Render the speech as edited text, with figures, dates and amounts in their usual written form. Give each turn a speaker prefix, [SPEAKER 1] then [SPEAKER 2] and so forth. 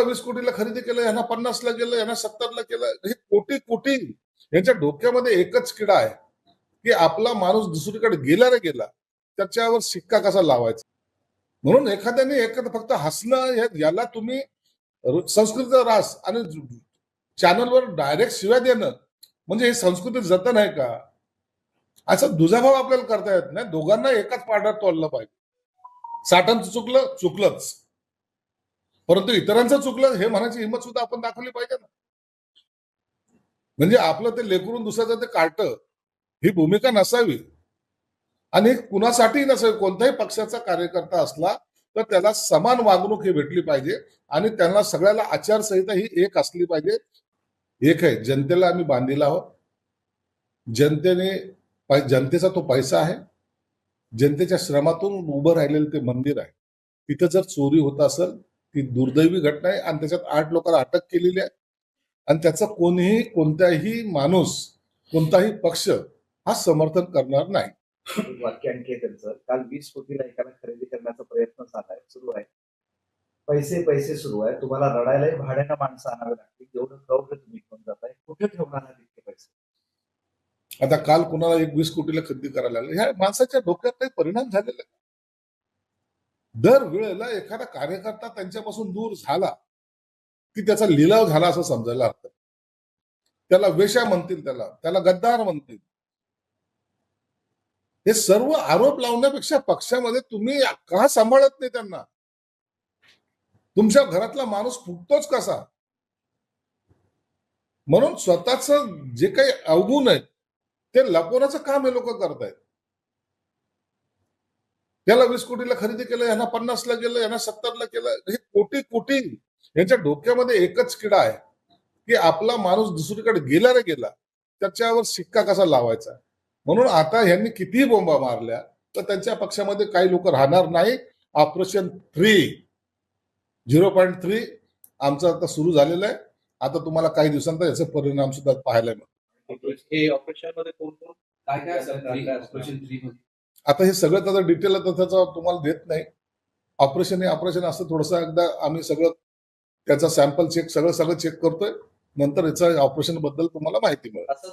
[SPEAKER 1] 20 कोटीला खरेदी केलं, यांना 50ला गेलं, यांना 70ला केलं. हे कोटी कोटी यांच्या डोक्यामध्ये एकच किडा आहे की आपला माणूस दुसरीकडे गेला रे गेला त्याच्यावर शिक्का कसा लावायचा. म्हणून एखाद्याने फक्त हसणं याला तुम्ही संस्कृतीचा रास आणि चॅनलवर डायरेक्ट शिव्या देणं म्हणजे हे संस्कृती जतन आहे का? असा दुजाभाव आपल्याला करता येत नाही. दोघांना एकाच पारड्यात तोडलं पाहिजे. साठ्यांचं चुकलं चुकलंच, परंतु इतरांचं चुकलं हे म्हणायची हिंमत सुद्धा आपण दाखवली पाहिजे ना. म्हणजे आपलं ते लेकरून दुसऱ्याचं ते कार्ट ही भूमिका नसावी आणि कुणासाठी नसावी. कोणत्याही पक्षाचा कार्यकर्ता असला तर त्याला समान वागणूक ही भेटली पाहिजे आणि त्यांना सगळ्याला आचारसंहिता ही एक असली पाहिजे. एक आहे, जनतेला आम्ही बांधील आहोत. जनतेचा तो पैसा आहे, जनतेच्या श्रमातून उभं राहिलेलं ते मंदिर आहे. तिथं जर चोरी होत असेल ती दुर्दैवी घटना आहे आणि त्याच्यात 8 लोकांना अटक केलेली आहे आणि त्याचं कोणताही माणूस कोणताही पक्ष हा समर्थन करणार नाही.
[SPEAKER 2] वाक्य आणखी त्यांचं काल 20 कोटीला एकाला खरेदी करण्याचा प्रयत्न झालाय, सुरू आहे. पैसे सुरू आहे. तुम्हाला रडायलाही भाड्यानं माणसं आणावी लागतील. जेवढं कवडं तुम्ही घेऊन जाताय, कुठे ठेवणार आहे इतके पैसे?
[SPEAKER 1] आता काल कुणाला 20 कोटीला खरेदी करायला लागले, ह्या माणसाच्या डोक्यात काही परिणाम झालेला आहे. दर वेळेला एखादा कार्यकर्ता त्यांच्यापासून दूर झाला की त्याचा लिलाव झाला असं समजायला अर्थ. त्याला वेश्या म्हणतील, त्याला गद्दार म्हणतील. हे सर्व आरोप लावण्यापेक्षा पक्षामध्ये तुम्ही का सांभाळत नाही त्यांना? तुमच्या घरातला माणूस फुटतोच कसा? म्हणून स्वतःच जे काही अवगुण आहेत ते लपवण्याचं काम हे लोक करतायत. त्याला 20 कोटीला खरेदी केलं, यांना 50ला गेलं, यांना 70ला केलं. हे कोटी कोटी यांच्या डोक्यामध्ये एकच किडा आहे की आपला माणूस दुसरीकडे गेला रे गेला त्याच्यावर शिक्का कसा लावायचा. म्हणून आता यांनी कितीही बोंबा मारल्या तर त्यांच्या पक्षामध्ये काही लोक राहणार नाही. ऑपरेशन 0.3 आमचं आता सुरू झालेलं आहे. आता तुम्हाला काही दिवसांत याचे परिणाम सुद्धा पाहायला मिळतील. आता हे सगळं त्याचं डिटेल त्याचं तुम्हाला देत नाही. ऑपरेशन असं थोडंसं एकदा आम्ही सगळं त्याचा सॅम्पल चेक सगळं चेक करतोय. नंतर याचा ऑपरेशन बद्दल तुम्हाला माहिती मिळेल.